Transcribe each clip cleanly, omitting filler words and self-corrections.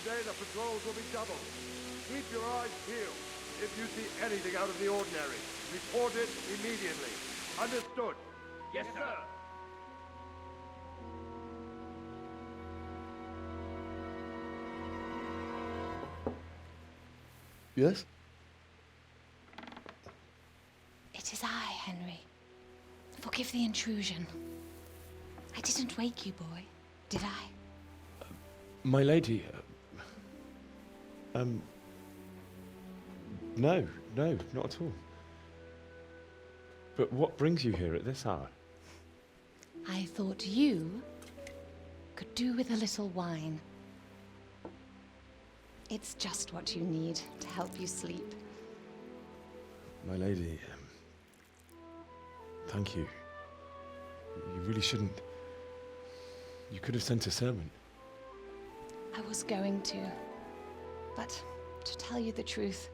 Today the patrols will be doubled. Keep your eyes peeled. If you see anything out of the ordinary, report it immediately. Understood? Yes, sir. Yes? It is I, Henry. Forgive the intrusion. I didn't wake you, boy, did I? My lady, no, not at all. But what brings you here at this hour? I thought you could do with a little wine. It's just what you need to help you sleep. My lady, thank you. You really shouldn't. You could have sent a servant. I was going to, but to tell you the truth,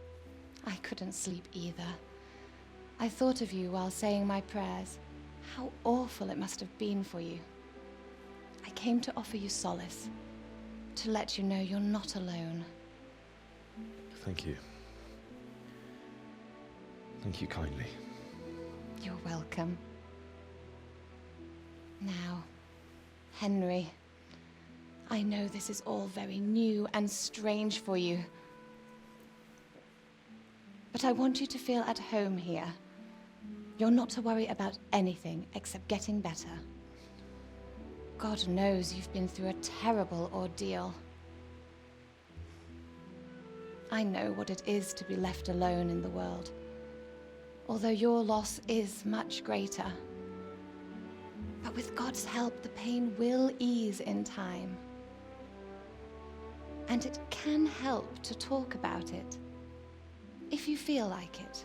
I couldn't sleep either. I thought of you while saying my prayers. How awful it must have been for you. I came to offer you solace, to let you know you're not alone. Thank you. Thank you kindly. You're welcome. Now, Henry, I know this is all very new and strange for you, but I want you to feel at home here. You're not to worry about anything except getting better. God knows you've been through a terrible ordeal. I know what it is to be left alone in the world, although your loss is much greater. But with God's help, the pain will ease in time. And it can help to talk about it, if you feel like it.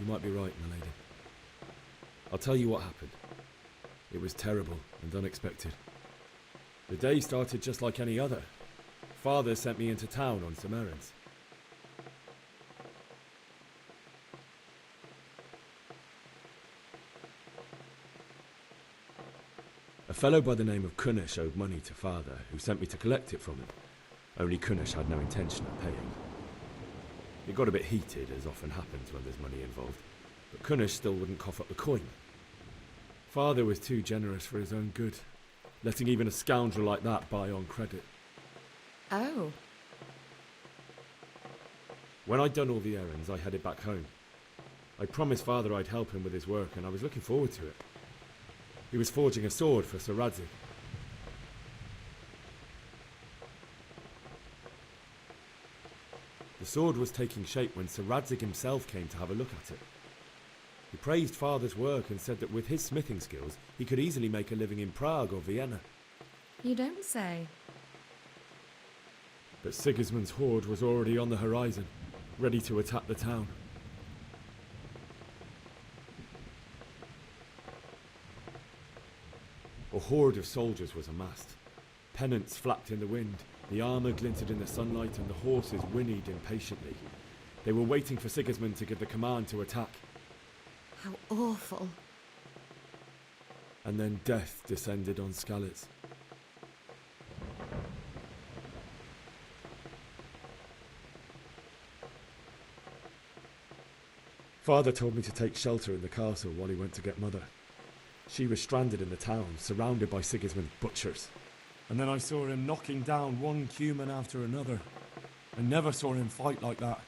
You might be right, my lady. I'll tell you what happened. It was terrible and unexpected. The day started just like any other. Father sent me into town on some errands. A fellow by the name of Kunnish owed money to Father, who sent me to collect it from him. Only Kunnish had no intention of paying. It got a bit heated, as often happens when there's money involved, but Kunnish still wouldn't cough up the coin. Father was too generous for his own good, letting even a scoundrel like that buy on credit. Oh. When I'd done all the errands, I headed back home. I promised Father I'd help him with his work, and I was looking forward to it. He was forging a sword for Sir Radzig. The sword was taking shape when Sir Radzig himself came to have a look at it. He praised Father's work and said that with his smithing skills, he could easily make a living in Prague or Vienna. You don't say. But Sigismund's horde was already on the horizon, ready to attack the town. A horde of soldiers was amassed. Pennants flapped in the wind, the armour glinted in the sunlight, and the horses whinnied impatiently. They were waiting for Sigismund to give the command to attack. How awful. And then death descended on Skalitz. Father told me to take shelter in the castle while he went to get Mother. She was stranded in the town, surrounded by Sigismund's butchers. And then I saw him knocking down one Cuman after another. I never saw him fight like that.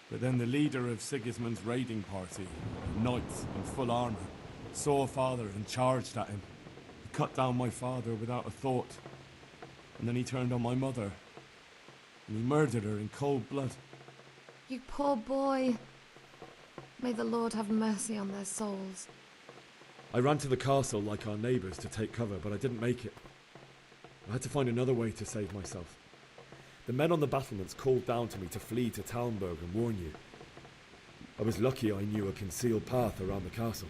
But then the leader of Sigismund's raiding party, knights in full armour, saw Father and charged at him. He cut down my father without a thought. And then he turned on my mother. And he murdered her in cold blood. You poor boy. May the Lord have mercy on their souls. I ran to the castle like our neighbours to take cover, but I didn't make it. I had to find another way to save myself. The men on the battlements called down to me to flee to Talmberg and warn you. I was lucky I knew a concealed path around the castle.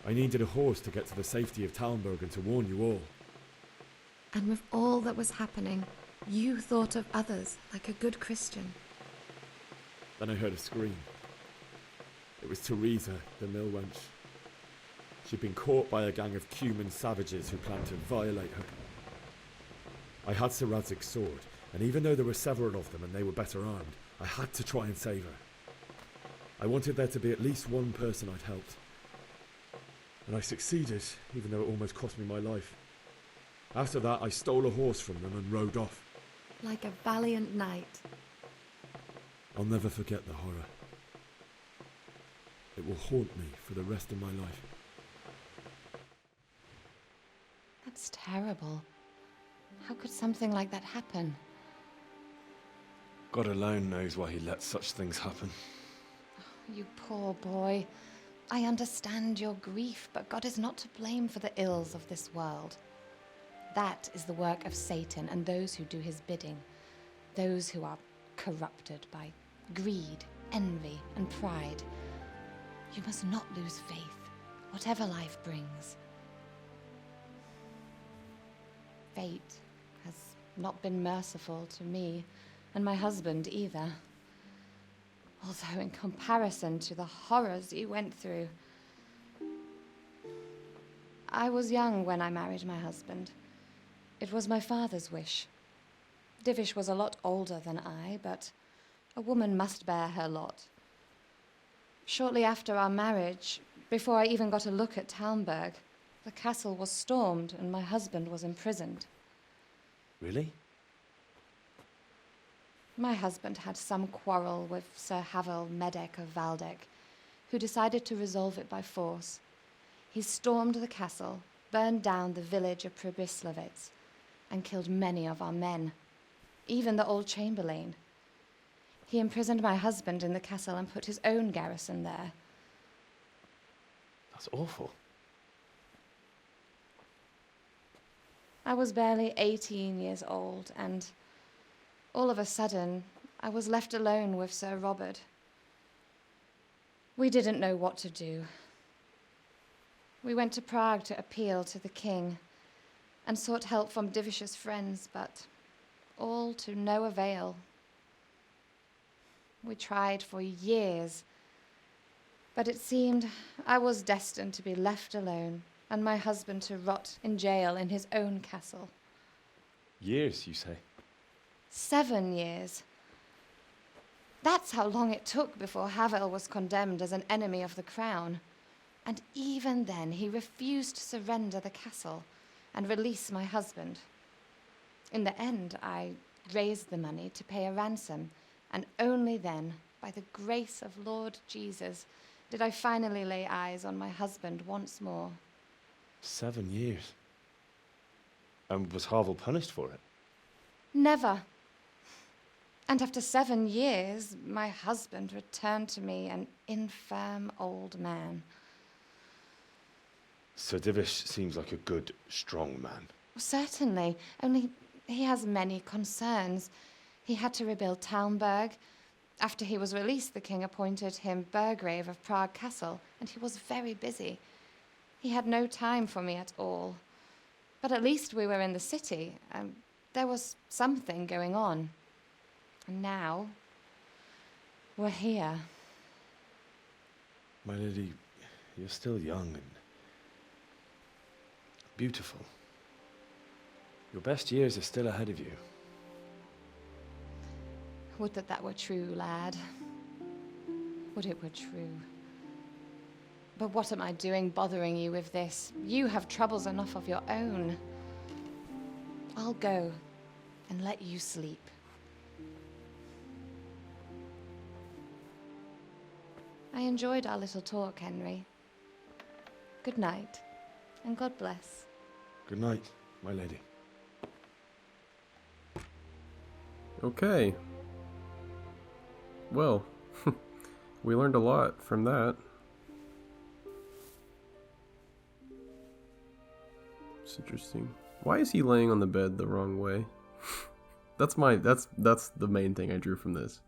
I needed a horse to get to the safety of Talmberg and to warn you all. And with all that was happening, you thought of others like a good Christian. Then I heard a scream. It was Teresa, the mill wench. She'd been caught by a gang of Cuman savages who planned to violate her. I had Sir Radzig's sword, and even though there were several of them and they were better armed, I had to try and save her. I wanted there to be at least one person I'd helped. And I succeeded, even though it almost cost me my life. After that, I stole a horse from them and rode off. Like a valiant knight. I'll never forget the horror. It will haunt me for the rest of my life. That's terrible. How could something like that happen? God alone knows why he lets such things happen. You poor boy. I understand your grief, but God is not to blame for the ills of this world. That is the work of Satan and those who do his bidding. Those who are corrupted by greed, envy, and pride. You must not lose faith, whatever life brings. Fate has not been merciful to me, and my husband either. Although in comparison to the horrors you went through. I was young when I married my husband. It was my father's wish. Divish was a lot older than I, but a woman must bear her lot. Shortly after our marriage, before I even got a look at Talmberg, the castle was stormed and my husband was imprisoned. Really? My husband had some quarrel with Sir Havel Medek of Valdek, who decided to resolve it by force. He stormed the castle, burned down the village of Pribyslavitz, and killed many of our men, even the old chamberlain. He imprisoned my husband in the castle and put his own garrison there. That's awful. I was barely 18 years old, and all of a sudden, I was left alone with Sir Robert. We didn't know what to do. We went to Prague to appeal to the king and sought help from Divish's friends, but all to no avail. We tried for years, but it seemed I was destined to be left alone and my husband to rot in jail in his own castle. Years, you say? 7 years. That's how long it took before Havel was condemned as an enemy of the crown. And even then, he refused to surrender the castle and release my husband. In the end, I raised the money to pay a ransom, and only then, by the grace of Lord Jesus, did I finally lay eyes on my husband once more. 7 years. And was Havel punished for it? Never. And after 7 years, my husband returned to me an infirm old man. Sir Divish seems like a good, strong man. Certainly, only he has many concerns. He had to rebuild Talmberg. After he was released, the king appointed him Burgrave of Prague Castle, and he was very busy. He had no time for me at all. But at least we were in the city, and there was something going on. And now, we're here. My lady, you're still young and beautiful. Your best years are still ahead of you. Would that were true, lad. Would it were true. But what am I doing bothering you with this? You have troubles enough of your own. I'll go and let you sleep. I enjoyed our little talk, Henry. Good night, and God bless. Good night, my lady. Okay. Well, we learned a lot from that. It's interesting. Why is he laying on the bed the wrong way? That's the main thing I drew from this.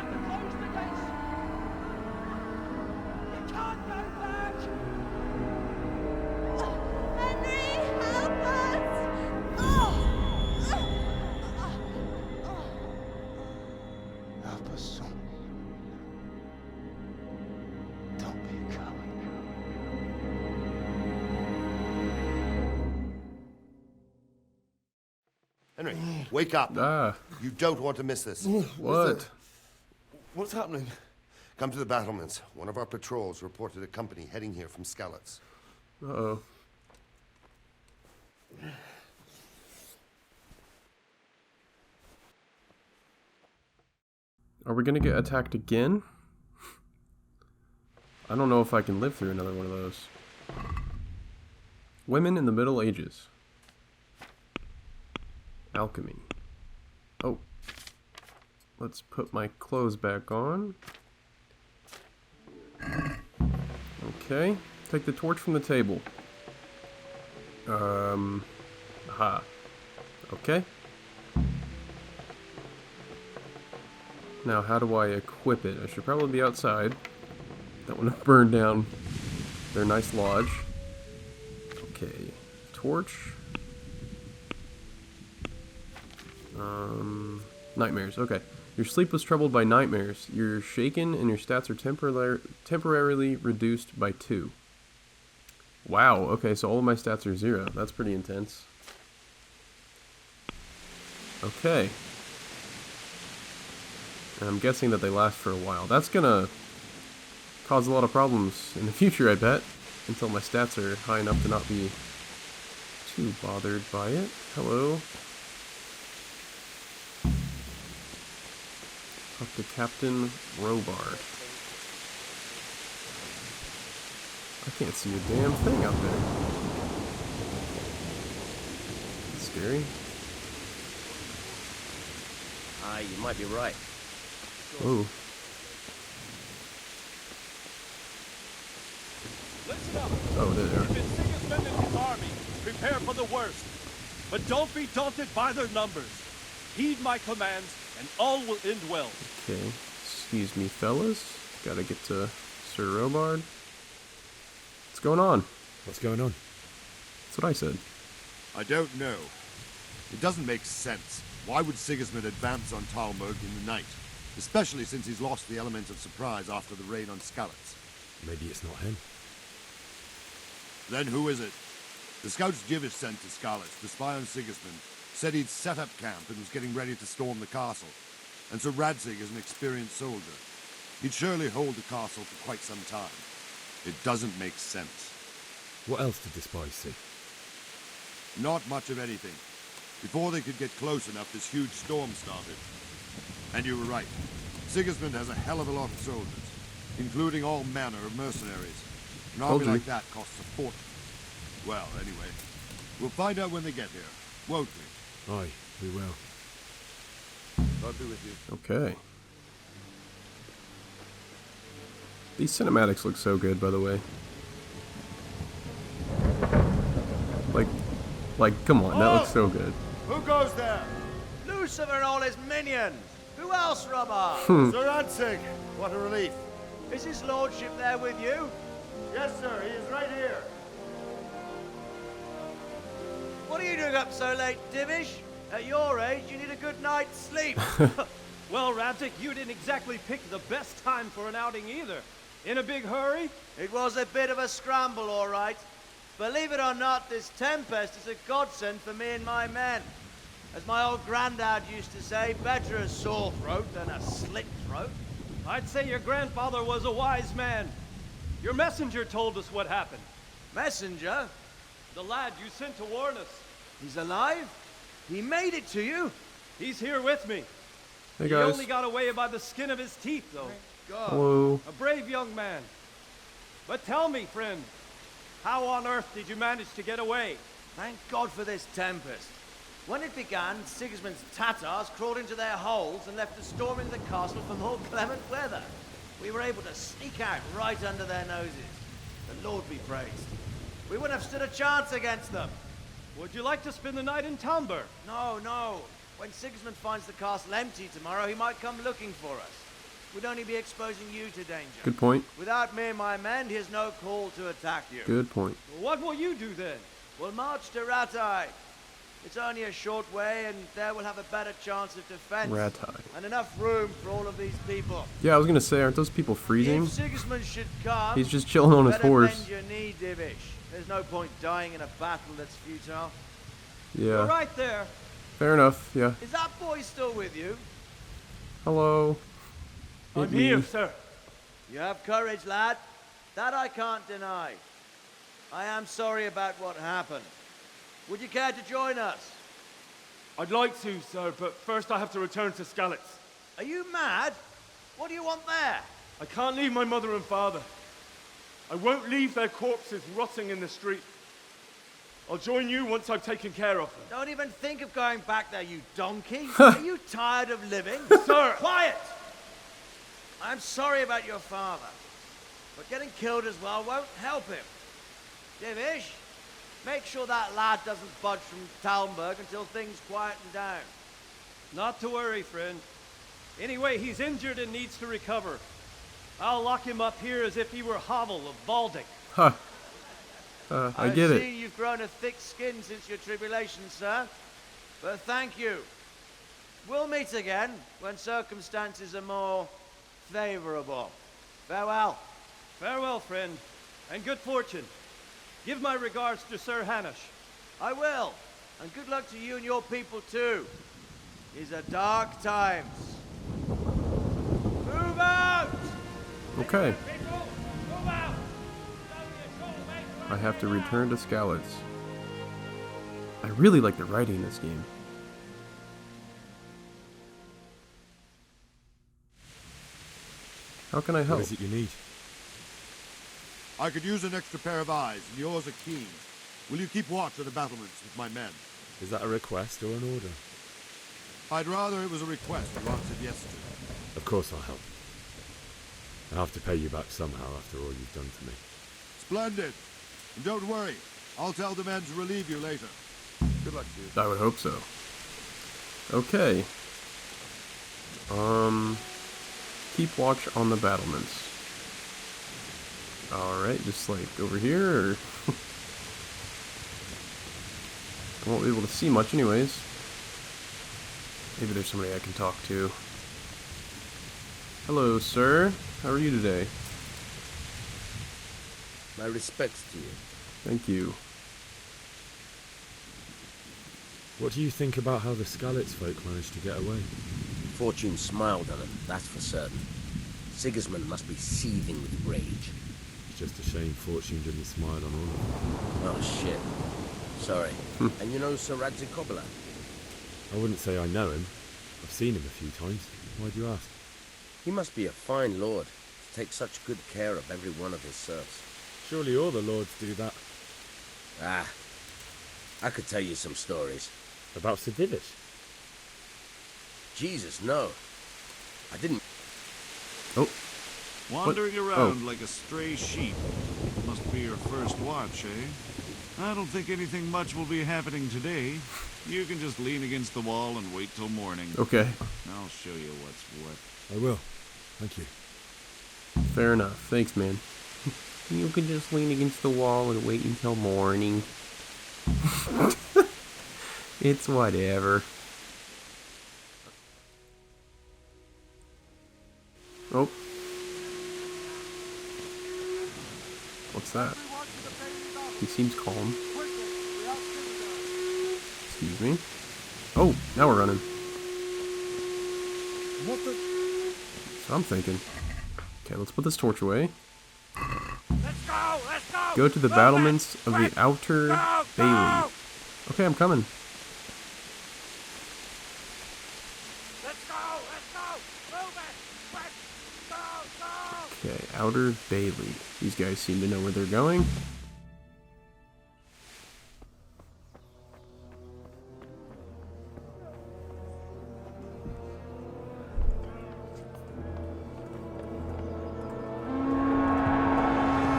have to close the gates. You can't go back. Henry, help us! Help us, son. Don't be a coward. Henry, wake up. Ah, You don't want to miss this. what? What's happening? Come to the battlements. One of our patrols reported a company heading here from Skalitz. Uh-oh. Are we gonna get attacked again? I don't know if I can live through another one of those. Women in the Middle Ages. Alchemy. Oh. Let's put my clothes back on. Okay. Take the torch from the table. Aha. Okay. Now, how do I equip it? I should probably be outside. Don't want to burn down their nice lodge. Okay. Torch. Nightmares. Okay. Your sleep was troubled by nightmares. You're shaken and your stats are temporarily reduced by 2. Wow. Okay, so all of my stats are 0. That's pretty intense. Okay. And I'm guessing that they last for a while. That's gonna cause a lot of problems in the future, I bet. Until my stats are high enough to not be too bothered by it. Hello. Talk to Captain Robard. I can't see a damn thing out there. That's scary. You might be right. Oh. Listen up. Oh, there they are. If it's Sigismund and his army, prepare for the worst. But don't be daunted by their numbers. Heed my commands, and all will end well. Okay. Excuse me, fellas. Gotta get to Sir Robard. What's going on? What's going on? That's what I said. I don't know. It doesn't make sense. Why would Sigismund advance on Talmud in the night? Especially since he's lost the element of surprise after the raid on Skalitz. Maybe it's not him. Then who is it? The scouts Jivish sent to Skalitz to spy on Sigismund said he'd set up camp and was getting ready to storm the castle. And so Radzig is an experienced soldier. He'd surely hold the castle for quite some time. It doesn't make sense. What else did the spies see? Not much of anything. Before they could get close enough, this huge storm started. And you were right. Sigismund has a hell of a lot of soldiers, including all manner of mercenaries. An army like that costs a fortune. Well, anyway, we'll find out when they get here, won't we? Aye, we will. God be with you. Okay. These cinematics look so good, by the way. Like, come on, that looks so good. Who goes there? Lucifer and all his minions. Who else, Robert? Sir Radzig. What a relief. Is his lordship there with you? Yes, sir. He is right here. What are you doing up so late, Divish? At your age, you need a good night's sleep. Well, Radzig, you didn't exactly pick the best time for an outing either. In a big hurry? It was a bit of a scramble, all right. Believe it or not, this tempest is a godsend for me and my men. As my old granddad used to say, better a sore throat than a slit throat. I'd say your grandfather was a wise man. Your messenger told us what happened. Messenger? The lad you sent to warn us. He's alive? He made it to you? He's here with me. Hey, He guys. only got away by the skin of his teeth, though. God. Hello. A brave young man. But tell me, friend, how on earth did you manage to get away? Thank God for this tempest. When it began, Sigismund's Tatars crawled into their holes and left us storming the castle for more clement weather. We were able to sneak out right under their noses. The Lord be praised. We wouldn't have stood a chance against them. Would you like to spend the night in Tamber? No, no. When Sigismund finds the castle empty tomorrow, he might come looking for us. we'd only be exposing you to danger. Good point. Without me and my men, here's no call to attack you. Good point. What will you do then? We'll march to Ratai. It's only a short way, and there we'll have a better chance of defense. Ratai. And enough room for all of these people. Yeah, I was gonna say, aren't those people freezing? If Sigismund should come, He's just chilling on his better horse. bend your knee, Divish. There's no point dying in a battle that's futile. You're Yeah. right there. Fair enough. Yeah. Is that boy still with you? Hello. I'm Hit me. here, sir. You have courage, lad. That I can't deny. I am sorry about what happened. Would you care to join us? I'd like to, sir, but first I have to return to Skalitz. Are you mad? What do you want there? I can't leave my mother and father. I won't leave their corpses rotting in the street. I'll join you once I've taken care of them. Don't even think of going back there, you donkey. Are you tired of living? Sir! Quiet! I'm sorry about your father, but getting killed as well won't help him. Divish, make sure that lad doesn't budge from Talmberg until things quieten down. Not to worry, friend. Anyway, he's injured and needs to recover. I'll lock him up here as if he were Havel of Baldic. Huh. I get see it. you've grown a thick skin since your tribulation, sir. But thank you. We'll meet again when circumstances are more favorable. Farewell. Farewell, friend, and good fortune. Give my regards to Sir Hanush. I will. And good luck to you and your people too. These are dark times. Move out! Okay. People, move out! I have to return to Skalitz. I really like the writing in this game. How can I help? What is it you need? I could use an extra pair of eyes, and yours are keen. Will you keep watch of the battlements with my men? Is that a request or an order? I'd rather it was a request you answered yes to. Of course I'll help. I'll have to pay you back somehow after all you've done for me. Splendid. And don't worry, I'll tell the men to relieve you later. Good luck to you. I would hope so. Okay. Keep watch on the battlements. Alright, just like over here, or... I won't be able to see much anyways. Maybe there's somebody I can talk to. Hello, sir. How are you today? My respects to you. Thank you. What do you think about how the Skalitz folk managed to get away? Fortune smiled on them, that's for certain. Sigismund must be seething with rage. It's just a shame Fortune didn't smile on all of them. Oh shit. Sorry. And you know Sir Radzikobila? I wouldn't say I know him. I've seen him a few times. Why do you ask? He must be a fine lord to take such good care of every one of his serfs. Surely all the lords do that. Ah, I could tell you some stories. About Sir Divish? Jesus, no. I didn't... Oh, Wandering around like a stray sheep. Must be your first watch, eh? I don't think anything much will be happening today. You can just lean against the wall and wait till morning. okay. I'll show you what's what. I will. Thank you. Fair enough. Thanks, man. You can just lean against the wall and wait until morning. It's whatever. Oh. What's that? He seems calm. Excuse me. Oh, now we're running. What the... So I'm thinking. Okay, let's put this torch away. Let's go! Let's go! Go to the battlements of the outer Bailey. Okay, I'm coming. Let's go! Let's go! Move it! Let's go! Go! Okay, outer Bailey. These guys seem to know where they're going.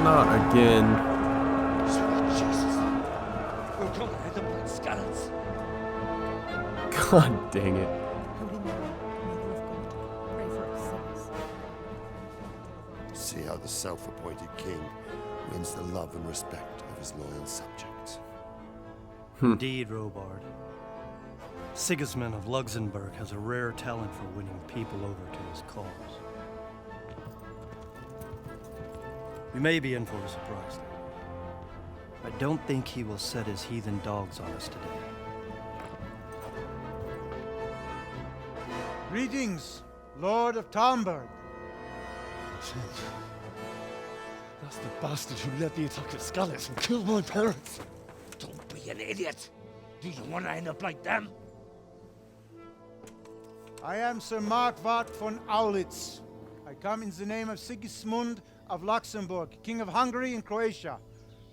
Not again. Jesus! We're going to the blood skeletons. God dang it. Holy Mary, Mother of God, pray for us sinners, see how the self-appointed king wins the love and respect of his loyal subjects. Indeed, Robard. Sigismund of Luxembourg has a rare talent for winning people over to his cause. We may be in for a surprise, though. I don't think he will set his heathen dogs on us today. Greetings, Lord of Talmberg. That's the bastard who led the attack at Scarlet and killed my parents. Don't be an idiot. Do you want to end up like them? I am Sir Markwart von Aulitz. I come in the name of Sigismund of Luxembourg, King of Hungary and Croatia,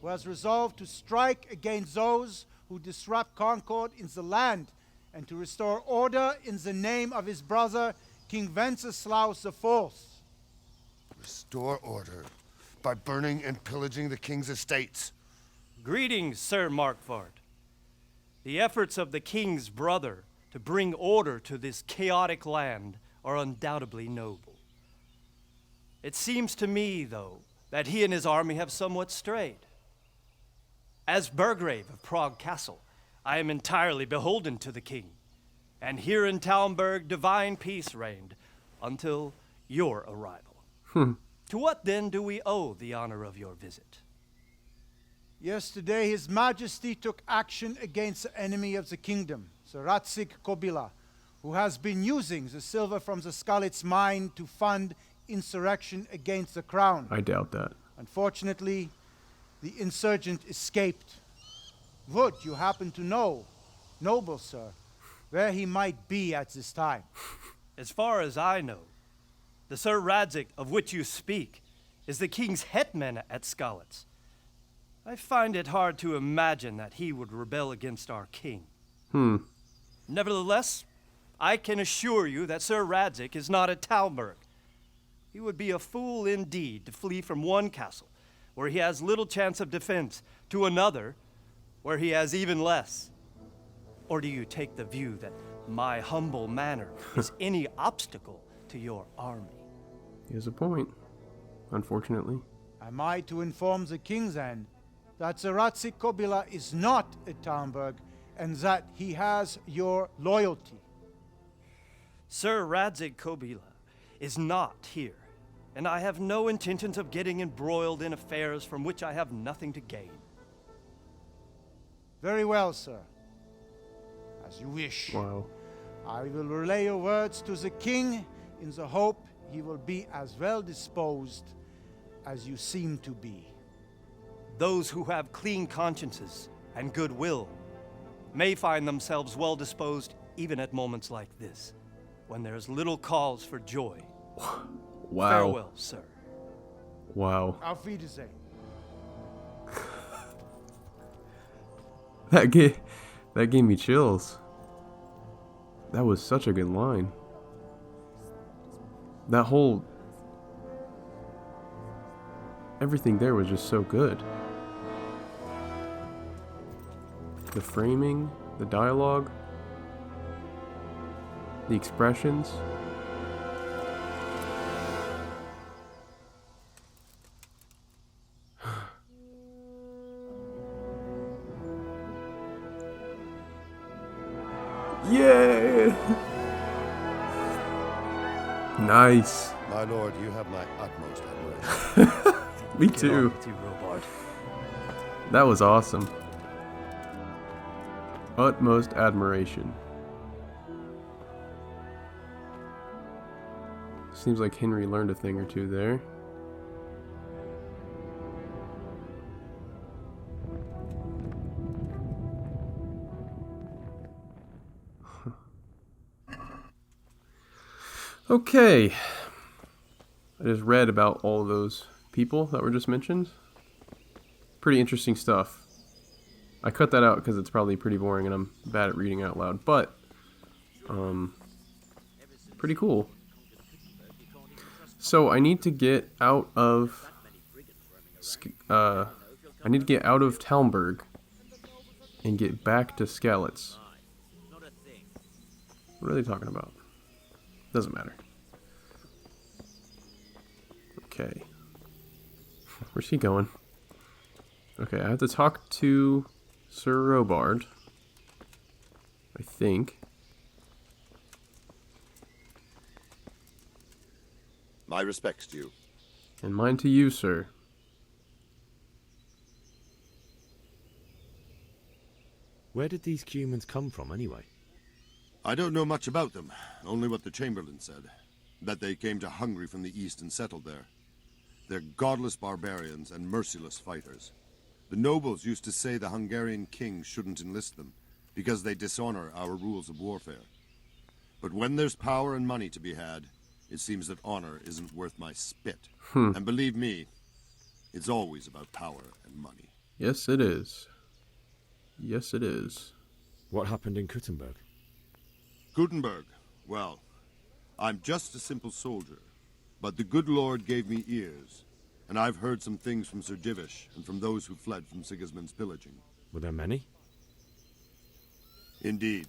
who has resolved to strike against those who disrupt concord in the land and to restore order in the name of his brother, King Wenceslaus IV. Restore order by burning and pillaging the king's estates. Greetings, Sir Markwart. The efforts of the king's brother to bring order to this chaotic land are undoubtedly noble. It seems to me, though, that he and his army have somewhat strayed. As Burgrave of Prague Castle, I am entirely beholden to the king, and here in Talmberg divine peace reigned until your arrival. To what then do we owe the honor of your visit? Yesterday, His Majesty took action against the enemy of the kingdom, Sir Radzig Kobyla, who has been using the silver from the Skalitz mine to fund insurrection against the crown. I doubt that. Unfortunately, the insurgent escaped. Would you happen to know, noble sir, where he might be at this time? As far as I know, the Sir Radzig of which you speak is the king's hetman at Skalitz. I find it hard to imagine that he would rebel against our king. Nevertheless, I can assure you that Sir Radzig is not at Talmberg. He would be a fool indeed to flee from one castle, where he has little chance of defense, to another, where he has even less. Or do you take the view that my humble manner is any obstacle to your army? He has a point, unfortunately. Am I to inform the king then that Sir Radzig Kobyla is not at Talmberg and that he has your loyalty? Sir Radzig Kobyla is not here, and I have no intentions of getting embroiled in affairs from which I have nothing to gain. Very well, sir. As you wish. Wow. I will relay your words to the king in the hope he will be as well disposed as you seem to be. Those who have clean consciences and goodwill may find themselves well disposed even at moments like this, when there is little cause for joy. Wow. Farewell, sir. Wow. Auf Wiedersehen. That gave me chills. That was such a good line. That whole... everything there was just so good. The framing, the dialogue, the expressions. Yeah! Nice. My lord, you have my utmost admiration. Me Get on too. with you, Robard. That was awesome. Utmost admiration. Seems like Henry learned a thing or two there. Okay. I just read about all of those people that were just mentioned. Pretty interesting stuff. I cut that out because it's probably pretty boring and I'm bad at reading out loud, but pretty cool. So I need to get out of Talmberg and get back to Skalitz. What are they talking about? Doesn't matter. Okay. Where's he going? Okay, I have to talk to Sir Robard. I think. My respects to you. And mine to you, sir. Where did these humans come from, anyway? I don't know much about them, only what the Chamberlain said. That they came to Hungary from the east and settled there. They're godless barbarians and merciless fighters. The nobles used to say the Hungarian king shouldn't enlist them, because they dishonor our rules of warfare. But when there's power and money to be had, it seems that honor isn't worth my spit. And believe me, it's always about power and money. Yes, it is. Yes, it is. What happened in Kuttenberg? Gutenberg, well, I'm just a simple soldier, but the good Lord gave me ears, and I've heard some things from Sir Divish and from those who fled from Sigismund's pillaging. Were there many? Indeed,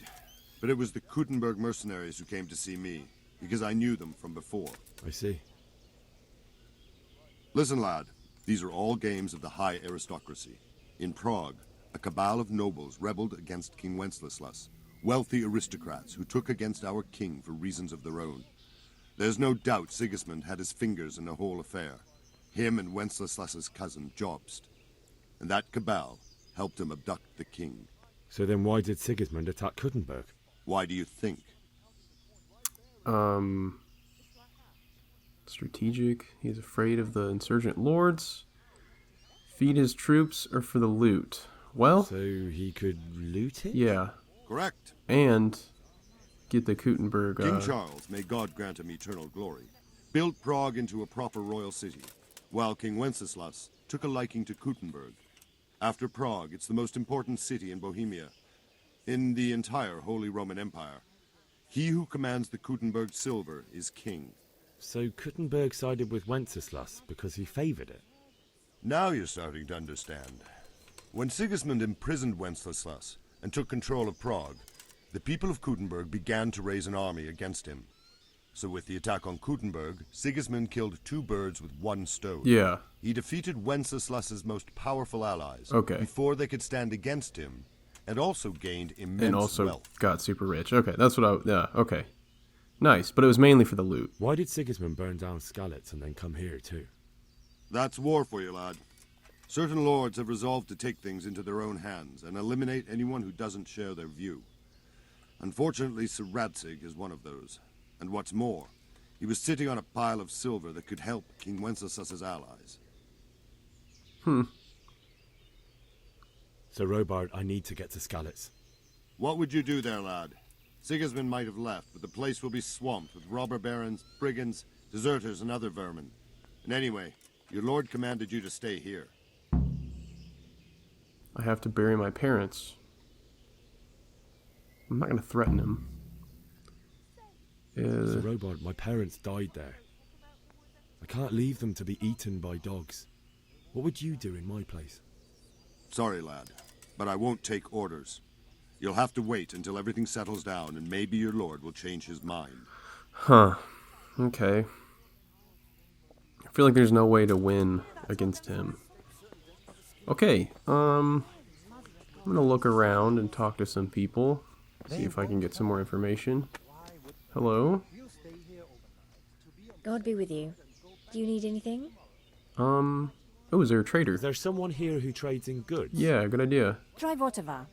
but it was the Kuttenberg mercenaries who came to see me, because I knew them from before. I see. Listen, lad, these are all games of the high aristocracy. In Prague, a cabal of nobles rebelled against King Wenceslas, wealthy aristocrats who took against our king for reasons of their own. There's no doubt Sigismund had his fingers in the whole affair. Him and Wenceslas's cousin, Jobst. And that cabal helped him abduct the king. So then why did Sigismund attack Kuttenberg? Why do you think? Strategic. He's afraid of the insurgent lords. Feed his troops or for the loot. Well, so he could loot it? Yeah. Correct. And get the Kuttenberg. King Charles, may God grant him eternal glory, built Prague into a proper royal city, while King Wenceslas took a liking to Kuttenberg. After Prague, it's the most important city in Bohemia, in the entire Holy Roman Empire. He who commands the Kuttenberg silver is king. So Kuttenberg sided with Wenceslas because he favored it? Now you're starting to understand. When Sigismund imprisoned Wenceslas and took control of Prague, the people of Kuttenberg began to raise an army against him. So with the attack on Kuttenberg, Sigismund killed two birds with one stone. Yeah. He defeated Wenceslas's most powerful allies before they could stand against him, and also gained immense and also wealth. Got super rich. Okay, that's what okay. Nice, but it was mainly for the loot. Why did Sigismund burn down Skalitz and then come here too? That's war for you, lad. Certain lords have resolved to take things into their own hands and eliminate anyone who doesn't share their view. Unfortunately, Sir Radzig is one of those. And what's more, he was sitting on a pile of silver that could help King Wenceslas's allies. So, Robard, I need to get to Skalitz. What would you do there, lad? Sigismund might have left, but the place will be swamped with robber barons, brigands, deserters, and other vermin. And anyway, your lord commanded you to stay here. I have to bury my parents. I'm not going to threaten him. So, Robard, my parents died there. I can't leave them to be eaten by dogs. What would you do in my place? Sorry, lad, but I won't take orders. You'll have to wait until everything settles down, and maybe your lord will change his mind. Huh. Okay. I feel like there's no way to win against him. Okay, I'm gonna look around and talk to some people. See if I can get some more information. Hello? God be with you. Do you need anything? Oh, is there a trader? Is there someone here who trades in goods? Yeah, good idea. Try Votava.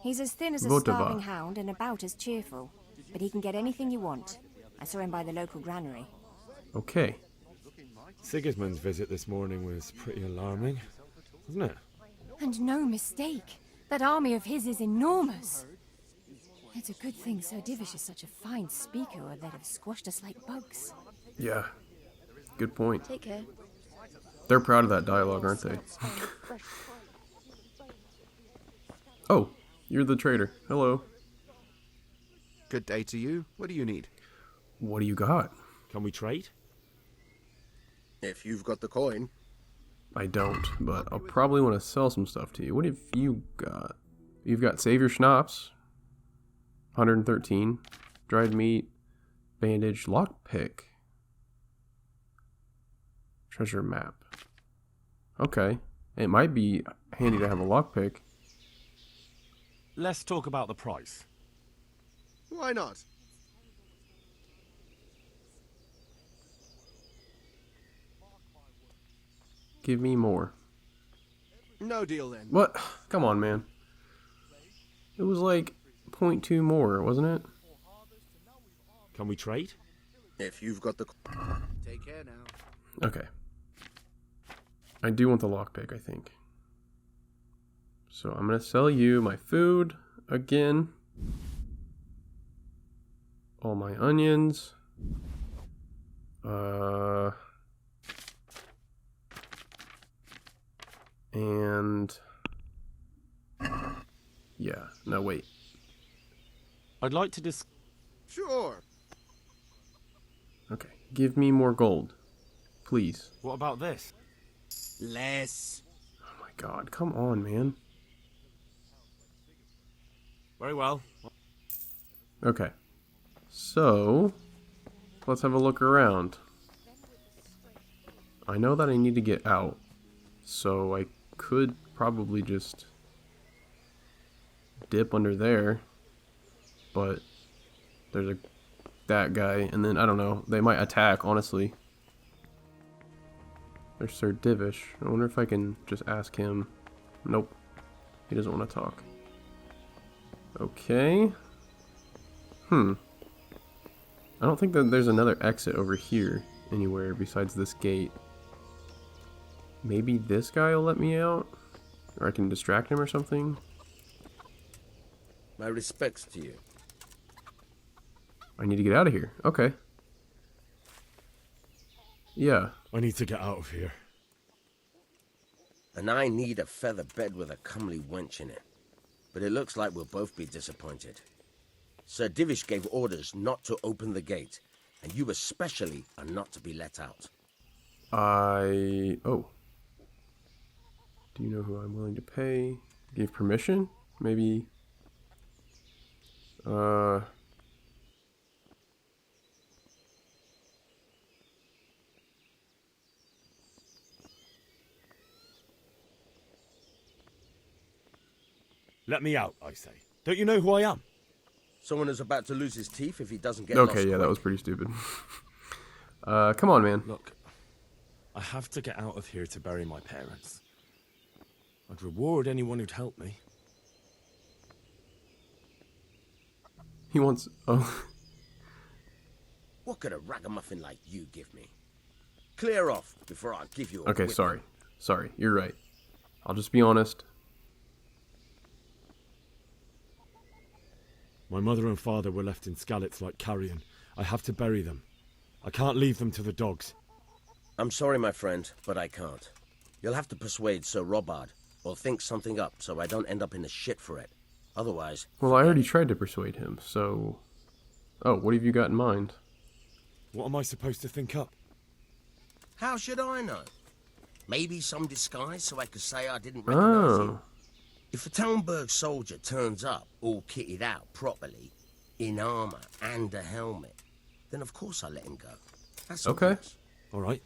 He's as thin as a Votava. starving hound and about as cheerful. But he can get anything you want. I saw him by the local granary. Okay. Sigismund's visit this morning was pretty alarming, wasn't it? And no mistake. That army of his is enormous. It's a good thing Sir Divish is such a fine speaker, or they'd have squashed us like bugs. Yeah. Good point. Take care. They're proud of that dialogue, aren't they? Oh, you're the trader. Hello. Good day to you. What do you need? What do you got? Can we trade? If you've got the coin. I don't, but I'll probably want to sell some stuff to you. What have you got? You've got Savior Schnapps. 113. Dried meat. Bandage. Lockpick. Treasure map. Okay. It might be handy to have a lockpick. Let's talk about the price. Why not? Give me more. No deal then. What? Come on, man. It was like 0.2 more, wasn't it? Can we trade? If you've got the... Take care now. Okay. I do want the lockpick, I think. So I'm going to sell you my food again. All my onions. And... yeah, no, wait. I'd like to Sure. Okay, give me more gold. Please. What about this? Less. Oh my god, come on, man. Very well. Okay. So, let's have a look around. I know that I need to get out, so I could probably just dip under there, but there's that guy, and then, I don't know, they might attack, honestly. There's Sir Divish. I wonder if I can just ask him. Nope. He doesn't want to talk. Okay. I don't think that there's another exit over here anywhere besides this gate. Maybe this guy will let me out? Or I can distract him or something? My respects to you. I need to get out of here. Okay. Yeah. I need to get out of here. And I need a feather bed with a comely wench in it. But it looks like we'll both be disappointed. Sir Divish gave orders not to open the gate, and you especially are not to be let out. Oh. Do you know who I'm willing to pay? Give permission? Maybe... Let me out, I say. Don't you know who I am? Someone who's about to lose his teeth if he doesn't get okay, lost yeah, quick. that was pretty stupid. Come on, man. Look, I have to get out of here to bury my parents. I'd reward anyone who'd help me. He wants... oh. What could a ragamuffin like you give me? Clear off before I give you a Okay, whipping. sorry. Sorry, you're right. I'll just be honest. My mother and father were left in Skalitz like carrion. I have to bury them. I can't leave them to the dogs. I'm sorry, my friend, but I can't. You'll have to persuade Sir Robard, or think something up so I don't end up in the shit for it. Otherwise... Well, I already tried to persuade him, so... Oh, what have you got in mind? What am I supposed to think up? How should I know? Maybe some disguise so I could say I didn't recognize you. If a Talmberg soldier turns up, all kitted out properly, in armor and a helmet, then of course I let him go. That's okay. All right.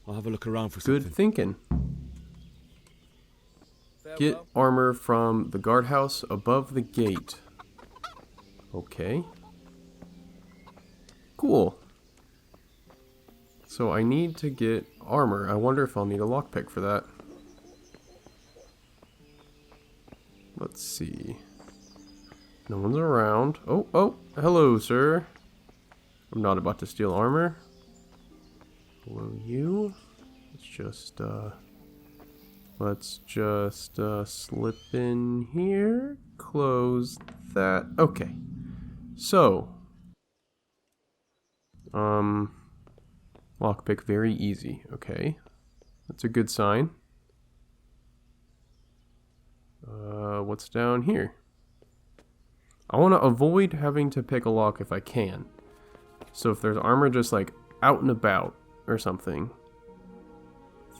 I'll have a look around for Good something. thinking. Get armor from the guardhouse above the gate. Okay. Cool. So I need to get armor. I wonder if I'll need a lockpick for that. Let's see. No one's around. Oh, hello, sir. I'm not about to steal armor. Hello, you. Let's just slip in here. Close that. Okay. So, lockpick very easy. Okay. That's a good sign. What's down here? I want to avoid having to pick a lock if I can. So if there's armor just like out and about or something,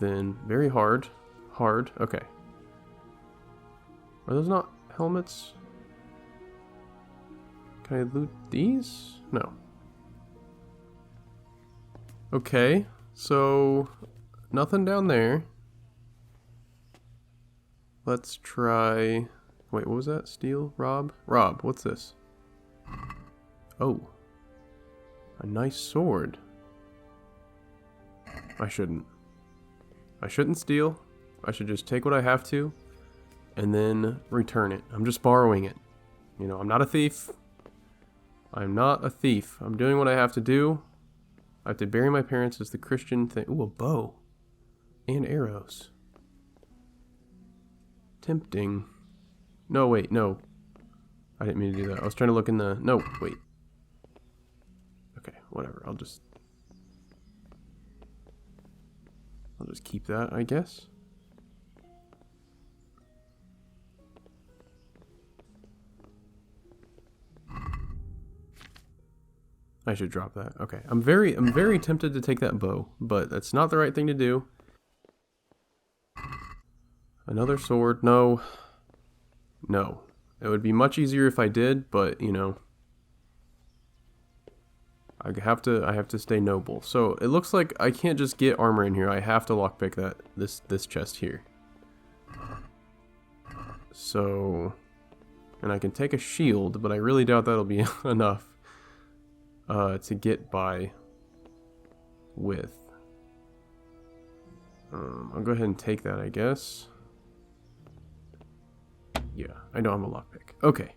then very hard. Okay. Are those not helmets? Can I loot these? No. Okay, so nothing down there. let's try... Wait, what was that? Steel? Rob? Rob, what's this? Oh. A nice sword. I shouldn't. I shouldn't steal. I should just take what I have to and then return it. I'm just borrowing it. You know, I'm not a thief. I'm not a thief. I'm doing what I have to do. I have to bury my parents as the Christian thing. Ooh, a bow. And arrows. Tempting. No, wait, no. I didn't mean to do that. I was trying to look in the... No, wait. Okay, whatever. I'll just keep that, I guess. I should drop that. Okay. I'm very tempted to take that bow, but that's not the right thing to do. Another sword. No. No. It would be much easier if I did, but you know, I have to stay noble. So it looks like I can't just get armor in here. I have to lockpick this chest here. So, and I can take a shield, but I really doubt that'll be enough to get by with. I'll go ahead and take that, I guess. Yeah, I know I'm a lockpick. Okay.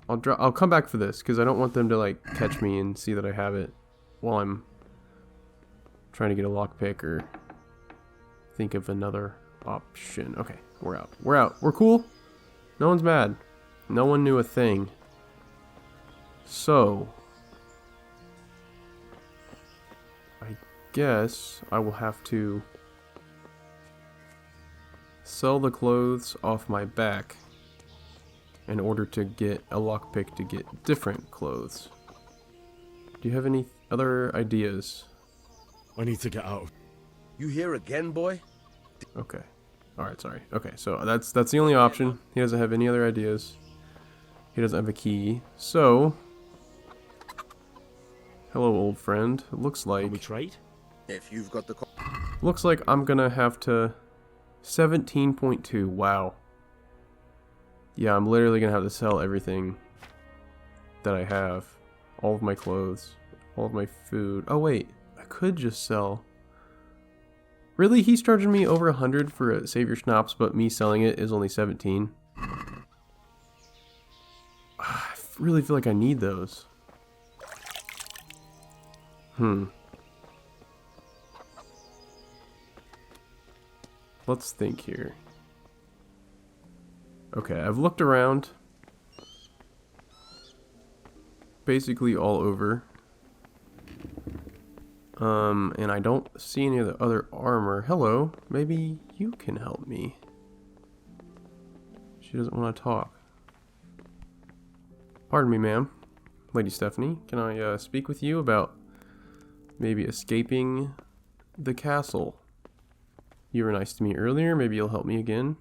I'll come back for this because I don't want them to like catch me and see that I have it while I'm trying to get a lockpick or think of another option. Okay, we're out. We're out. We're cool. No one's mad. No one knew a thing. So I guess I will have to sell the clothes off my back in order to get a lockpick to get different clothes. Do you have any other ideas? I need to get out. You here again, boy? Okay. Alright, sorry. Okay, so that's the only option. He doesn't have any other ideas. He doesn't have a key. So, hello, old friend. It looks like... we trade? If you've got the... Looks like I'm gonna have to... 17.2. Wow. Yeah, I'm literally gonna have to sell everything that I have. All of my clothes. All of my food. Oh, wait. I could just sell... Really? He's charging me over 100 for a Savior Schnapps, but me selling it is only 17? I really feel like I need those. Let's think here. Okay, I've looked around. Basically all over. And I don't see any of the other armor. Hello, maybe you can help me. She doesn't want to talk. Pardon me, ma'am. Lady Stephanie, can I speak with you about maybe escaping the castle? You were nice to me earlier. Maybe you'll help me again.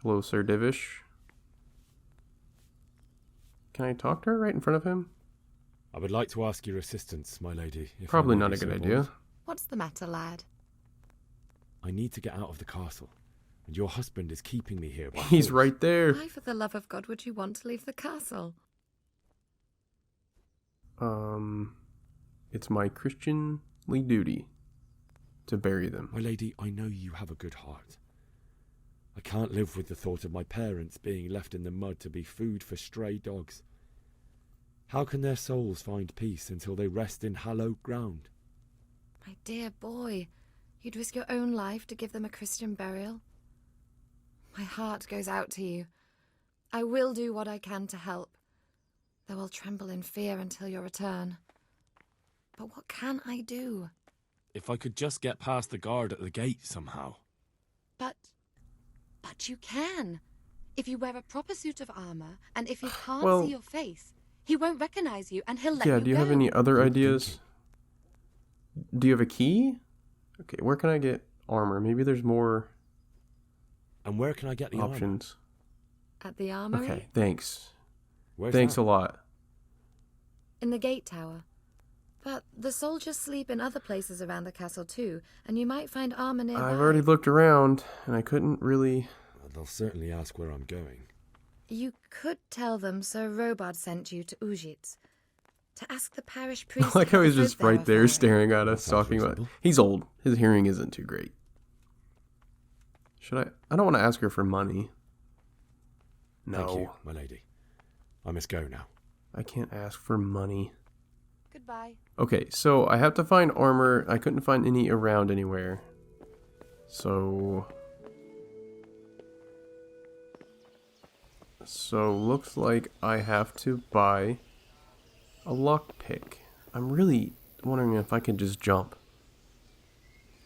Hello, Sir Divish. Can I talk to her right in front of him? I would like to ask your assistance, my lady. Probably not a good idea. What's the matter, lad? I need to get out of the castle, and your husband is keeping me here. He's right there. Why, for the love of God, would you want to leave the castle? It's my Christianly duty to bury them. My lady, I know you have a good heart. I can't live with the thought of my parents being left in the mud to be food for stray dogs. How can their souls find peace until they rest in hallowed ground? My dear boy, you'd risk your own life to give them a Christian burial? My heart goes out to you. I will do what I can to help, though I'll tremble in fear until your return. But what can I do? If I could just get past the guard at the gate somehow. But you can. If you wear a proper suit of armor, and if he can't see your face, he won't recognize you, and he'll let you go. Yeah, do you have any other ideas? Do you have a key? Okay, where can I get armor? Maybe there's more. And where can I get the options? At the armory? Okay, thanks. Where's thanks that? a lot. In the gate tower. But the soldiers sleep in other places around the castle too, and you might find armor nearby. I've already looked around, and I couldn't really... Well, they'll certainly ask where I'm going. You could tell them Sir Robard sent you to Ujitz to ask the parish priest. I like how he's just how right there staring at us, talking about... He's old. His hearing isn't too great. Should I... I don't want to ask her for money. No. Thank you, my lady. I must go now. I can't ask for money. Goodbye. Okay, so I have to find armor. I couldn't find any around anywhere. So looks like I have to buy a lockpick. I'm really wondering if I can just jump.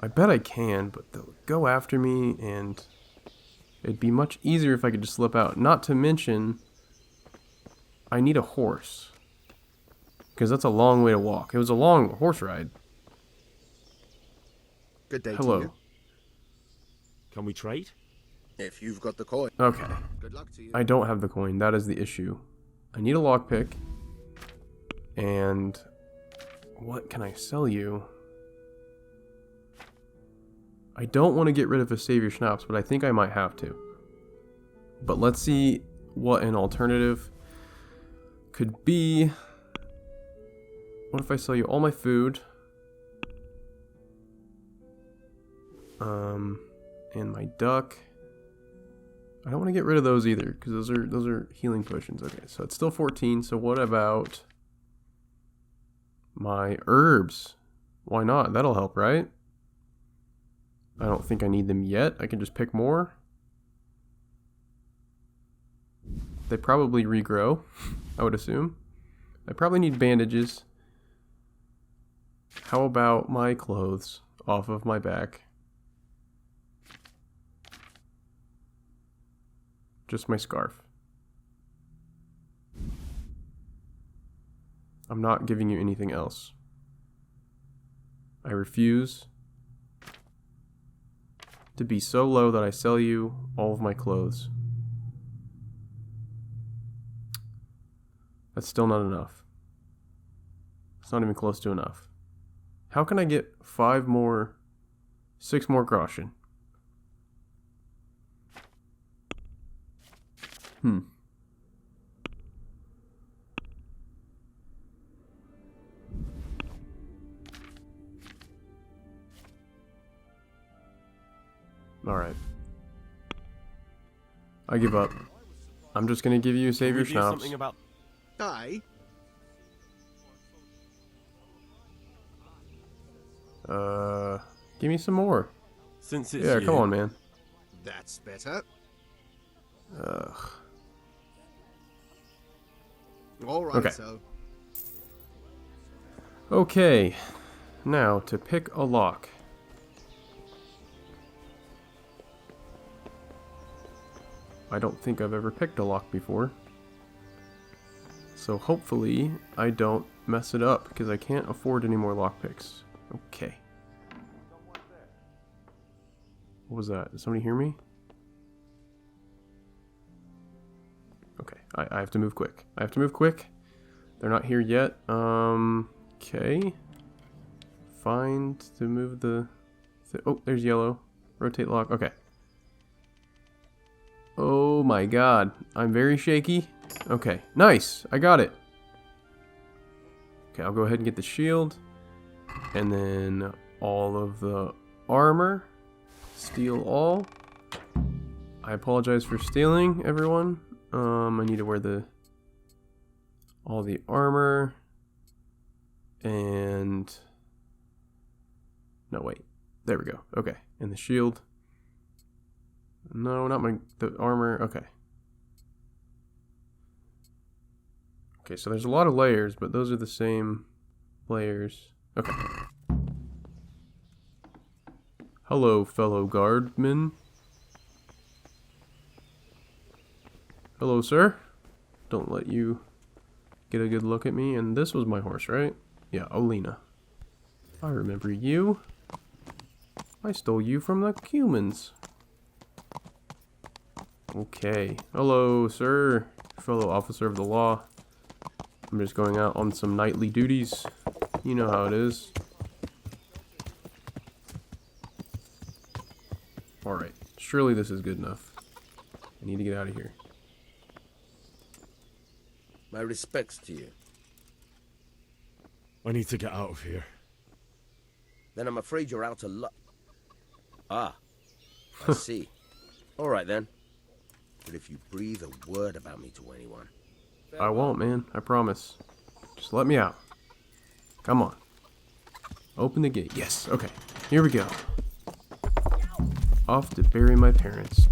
I bet I can, but they'll go after me, and it'd be much easier if I could just slip out. Not to mention, I need a horse. Because that's a long way to walk. It was a long horse ride. Good day Hello. to you. Can we trade? If you've got the coin. Okay. Good luck to you. I don't have the coin. That is the issue. I need a lockpick. And what can I sell you? I don't want to get rid of a Savior Schnapps, but I think I might have to. But let's see what an alternative could be. What if I sell you all my food? And my duck. I don't want to get rid of those either, because those are healing potions. Okay, so it's still 14. So what about my herbs? Why not? That'll help, right? I don't think I need them yet. I can just pick more. They probably regrow, I would assume. I probably need bandages. How about my clothes off of my back? Just my scarf. I'm not giving you anything else. I refuse to be so low that I sell you all of my clothes. That's still not enough. It's not even close to enough. How can I get 6 more groschen? Alright. I give up. I'm just gonna give you Savior Schnapps. Aye. Give me some more. Since it's yeah, come on, man. That's better. Ugh. All right, Okay. so. Okay. Now, to pick a lock. I don't think I've ever picked a lock before. So hopefully I don't mess it up, because I can't afford any more lockpicks. Okay. What was that? Did somebody hear me? Okay, I have to move quick. I have to move quick. They're not here yet. Okay. Find to move the... Oh, there's yellow. Rotate lock. Okay. Oh my god. I'm very shaky. Okay, nice. I got it. Okay, I'll go ahead and get the shield. And then all of the armor. Steal all. I apologize for stealing, everyone. I need to wear all the armor. And... No, wait. There we go. Okay, and the shield. No, not the armor. Okay. Okay, so there's a lot of layers, but those are the same layers. Okay. Hello, fellow guardmen. Hello, sir. Don't let you get a good look at me. And this was my horse, right? Yeah, Olena. I remember you. I stole you from the humans. Okay. Hello, sir. Fellow officer of the law. I'm just going out on some nightly duties. You know how it is. Alright, surely this is good enough. I need to get out of here. My respects to you. I need to get out of here. Then I'm afraid you're out of luck. Ah, I see. All right then. But if you breathe a word about me to anyone... I won't, man. I promise. Just let me out. Come on. Open the gate. Yes, okay. Here we go. Off to bury my parents.